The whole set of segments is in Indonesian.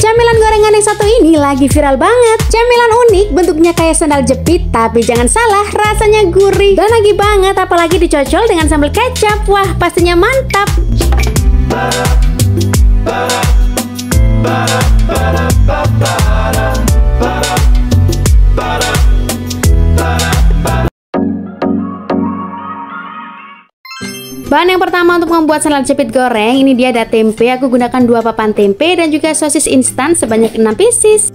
Camilan gorengan yang satu ini lagi viral banget. Camilan unik, bentuknya kayak sandal jepit, tapi jangan salah, rasanya gurih dan lagi banget, apalagi dicocol dengan sambal kecap. Wah, pastinya mantap. Bahan yang pertama untuk membuat sandal jepit goreng, ini dia ada tempe. Aku gunakan 2 papan tempe dan juga sosis instan sebanyak 6 pieces.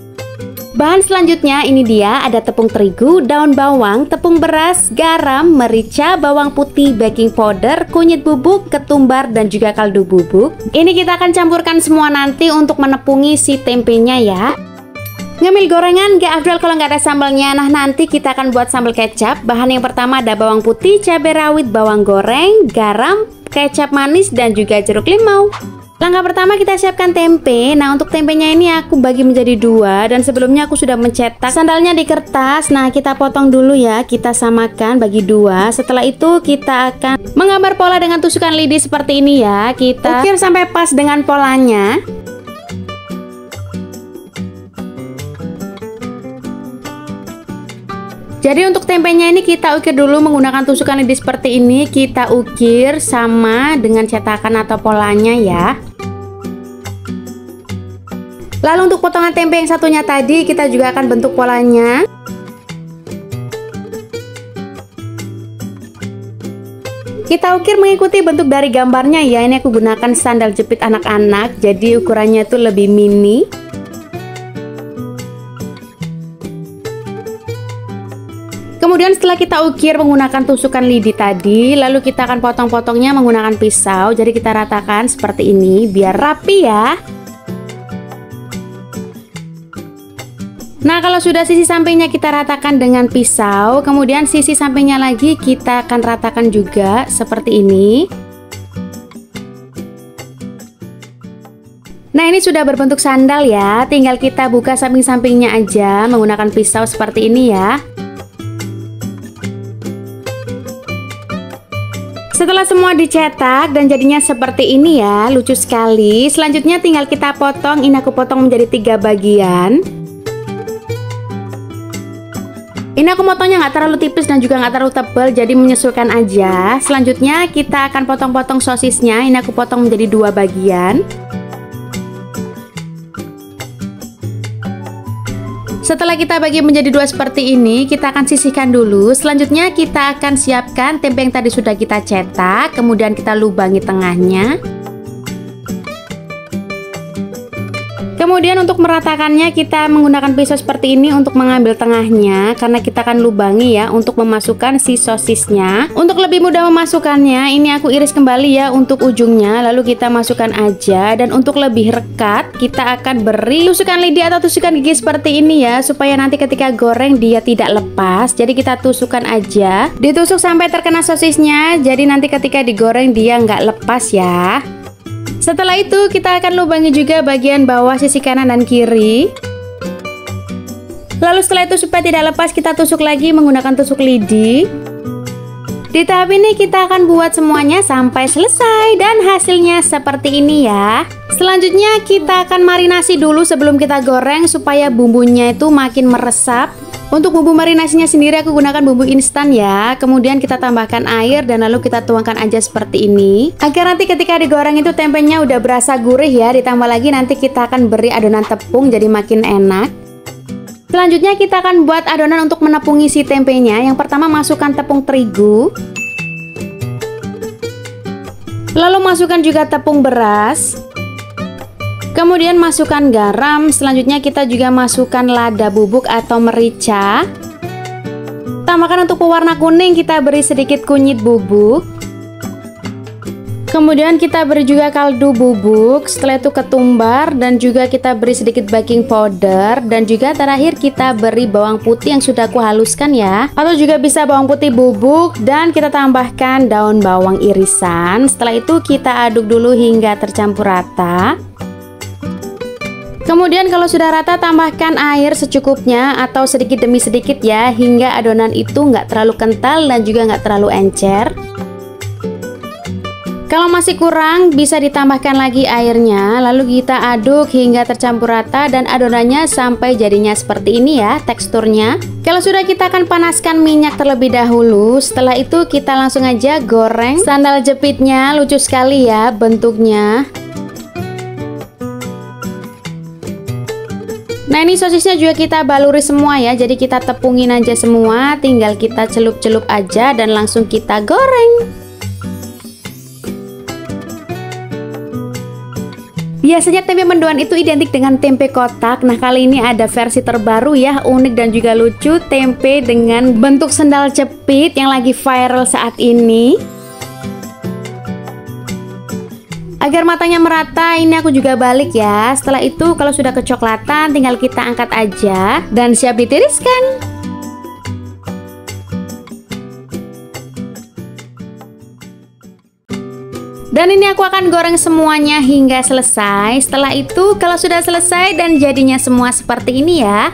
Bahan selanjutnya ini dia, ada tepung terigu, daun bawang, tepung beras, garam, merica, bawang putih, baking powder, kunyit bubuk, ketumbar, dan juga kaldu bubuk. Ini kita akan campurkan semua nanti untuk menepungi si tempenya ya. Ngemil gorengan gak afdol kalau nggak ada sambalnya. Nah, nanti kita akan buat sambal kecap. Bahan yang pertama ada bawang putih, cabai rawit, bawang goreng, garam, kecap manis, dan juga jeruk limau. Langkah pertama kita siapkan tempe. Nah, untuk tempenya ini aku bagi menjadi 2. Dan sebelumnya aku sudah mencetak sandalnya di kertas. Nah, kita potong dulu ya. Kita samakan bagi 2. Setelah itu kita akan menggambar pola dengan tusukan lidi seperti ini ya. Kita ukir sampai pas dengan polanya. Jadi untuk tempenya ini kita ukir dulu menggunakan tusukan lidi seperti ini. Kita ukir sama dengan cetakan atau polanya ya. Lalu untuk potongan tempe yang satunya tadi kita juga akan bentuk polanya. Kita ukir mengikuti bentuk dari gambarnya ya. Ini aku gunakan sandal jepit anak-anak, jadi ukurannya itu lebih mini. Kemudian setelah kita ukir menggunakan tusukan lidi tadi, lalu kita akan potong-potongnya menggunakan pisau. Jadi kita ratakan seperti ini biar rapi ya. Nah, kalau sudah sisi sampingnya kita ratakan dengan pisau, kemudian sisi sampingnya lagi kita akan ratakan juga seperti ini. Nah, ini sudah berbentuk sandal ya. Tinggal kita buka samping-sampingnya aja menggunakan pisau seperti ini ya. Setelah semua dicetak dan jadinya seperti ini ya, lucu sekali. Selanjutnya tinggal kita potong. Ini aku potong menjadi 3 bagian. Ini aku potongnya nggak terlalu tipis dan juga nggak terlalu tebal, jadi menyesuaikan aja. Selanjutnya kita akan potong-potong sosisnya. Ini aku potong menjadi 2 bagian. Setelah kita bagi menjadi 2 seperti ini, kita akan sisihkan dulu. Selanjutnya kita akan siapkan tempe yang tadi sudah kita cetak, kemudian kita lubangi tengahnya. Kemudian untuk meratakannya kita menggunakan pisau seperti ini untuk mengambil tengahnya, karena kita akan lubangi ya untuk memasukkan si sosisnya. Untuk lebih mudah memasukkannya, ini aku iris kembali ya untuk ujungnya, lalu kita masukkan aja. Dan untuk lebih rekat, kita akan beri tusukan lidi atau tusukan gigi seperti ini ya, supaya nanti ketika goreng dia tidak lepas. Jadi kita tusukkan aja, ditusuk sampai terkena sosisnya, jadi nanti ketika digoreng dia nggak lepas ya. Setelah itu kita akan lubangi juga bagian bawah sisi kanan dan kiri. Lalu setelah itu supaya tidak lepas kita tusuk lagi menggunakan tusuk lidi. Di tahap ini kita akan buat semuanya sampai selesai dan hasilnya seperti ini ya. Selanjutnya kita akan marinasi dulu sebelum kita goreng supaya bumbunya itu makin meresap. Untuk bumbu marinasinya sendiri aku gunakan bumbu instan ya. Kemudian kita tambahkan air dan lalu kita tuangkan aja seperti ini, agar nanti ketika digoreng itu tempenya udah berasa gurih ya. Ditambah lagi nanti kita akan beri adonan tepung jadi makin enak. Selanjutnya kita akan buat adonan untuk menepungi si tempenya. Yang pertama masukkan tepung terigu, lalu masukkan juga tepung beras, kemudian masukkan garam. Selanjutnya kita juga masukkan lada bubuk atau merica. Tambahkan untuk pewarna kuning kita beri sedikit kunyit bubuk. Kemudian kita beri juga kaldu bubuk. Setelah itu ketumbar dan juga kita beri sedikit baking powder. Dan juga terakhir kita beri bawang putih yang sudah aku haluskan ya, atau juga bisa bawang putih bubuk. Dan kita tambahkan daun bawang irisan. Setelah itu kita aduk dulu hingga tercampur rata. Kemudian kalau sudah rata tambahkan air secukupnya atau sedikit demi sedikit ya, hingga adonan itu nggak terlalu kental dan juga nggak terlalu encer. Kalau masih kurang, bisa ditambahkan lagi airnya, lalu kita aduk hingga tercampur rata dan adonannya sampai jadinya seperti ini ya teksturnya. Kalau sudah, kita akan panaskan minyak terlebih dahulu. Setelah itu kita langsung aja goreng. Sandal jepitnya lucu sekali ya bentuknya. Nah, ini sosisnya juga kita baluri semua ya, jadi kita tepungin aja semua, tinggal kita celup-celup aja dan langsung kita goreng. Biasanya tempe mendoan itu identik dengan tempe kotak. Nah, kali ini ada versi terbaru ya, unik dan juga lucu, tempe dengan bentuk sendal jepit yang lagi viral saat ini. Agar matanya merata, ini aku juga balik ya. Setelah itu kalau sudah kecoklatan, tinggal kita angkat aja dan siap ditiriskan. Dan ini aku akan goreng semuanya hingga selesai. Setelah itu kalau sudah selesai dan jadinya semua seperti ini ya.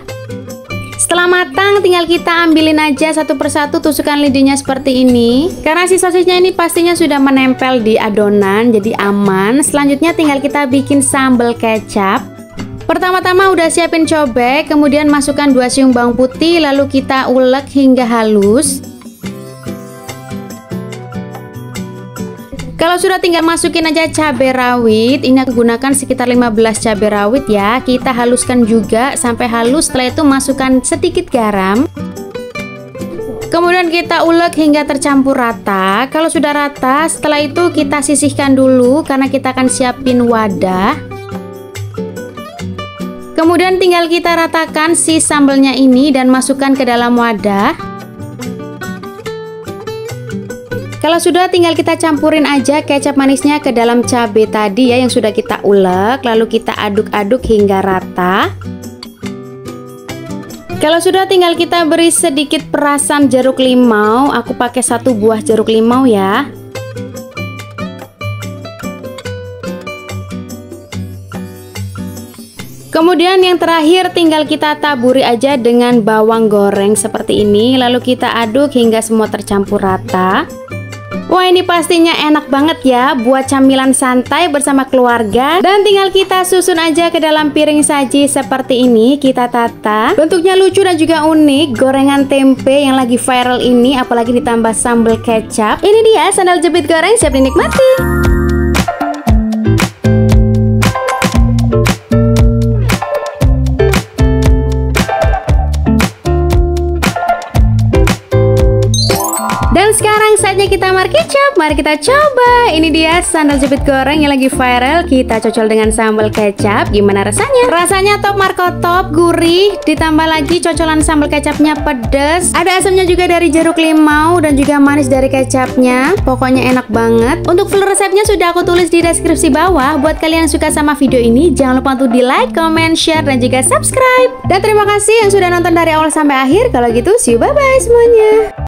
Setelah matang, tinggal kita ambilin aja satu persatu, tusukkan lidinya seperti ini. Karena si sosisnya ini pastinya sudah menempel di adonan, jadi aman. Selanjutnya tinggal kita bikin sambal kecap. Pertama-tama udah siapin cobek, kemudian masukkan 2 siung bawang putih, lalu kita ulek hingga halus. Kalau sudah, tinggal masukin aja cabai rawit. Ini aku gunakan sekitar 15 cabai rawit ya. Kita haluskan juga sampai halus. Setelah itu masukkan sedikit garam. Kemudian kita ulek hingga tercampur rata. Kalau sudah rata, setelah itu kita sisihkan dulu karena kita akan siapin wadah. Kemudian tinggal kita ratakan si sambalnya ini dan masukkan ke dalam wadah. Kalau sudah, tinggal kita campurin aja kecap manisnya ke dalam cabai tadi ya yang sudah kita ulek, lalu kita aduk-aduk hingga rata. Kalau sudah, tinggal kita beri sedikit perasan jeruk limau. Aku pakai 1 buah jeruk limau ya. Kemudian yang terakhir tinggal kita taburi aja dengan bawang goreng seperti ini, lalu kita aduk hingga semua tercampur rata. Wah, ini pastinya enak banget ya buat camilan santai bersama keluarga. Dan tinggal kita susun aja ke dalam piring saji seperti ini. Kita tata. Bentuknya lucu dan juga unik. Gorengan tempe yang lagi viral ini, apalagi ditambah sambal kecap. Ini dia sandal jepit goreng, siap dinikmati. Dan sekarang saatnya kita kecap. Mari kita coba. Ini dia sandal jepit goreng yang lagi viral. Kita cocol dengan sambal kecap. Gimana rasanya? Rasanya top marko top, gurih. Ditambah lagi cocolan sambal kecapnya pedas. Ada asamnya juga dari jeruk limau dan juga manis dari kecapnya. Pokoknya enak banget. Untuk full resepnya sudah aku tulis di deskripsi bawah. Buat kalian yang suka sama video ini, jangan lupa untuk di like, comment, share, dan juga subscribe. Dan terima kasih yang sudah nonton dari awal sampai akhir. Kalau gitu, see you, bye-bye semuanya.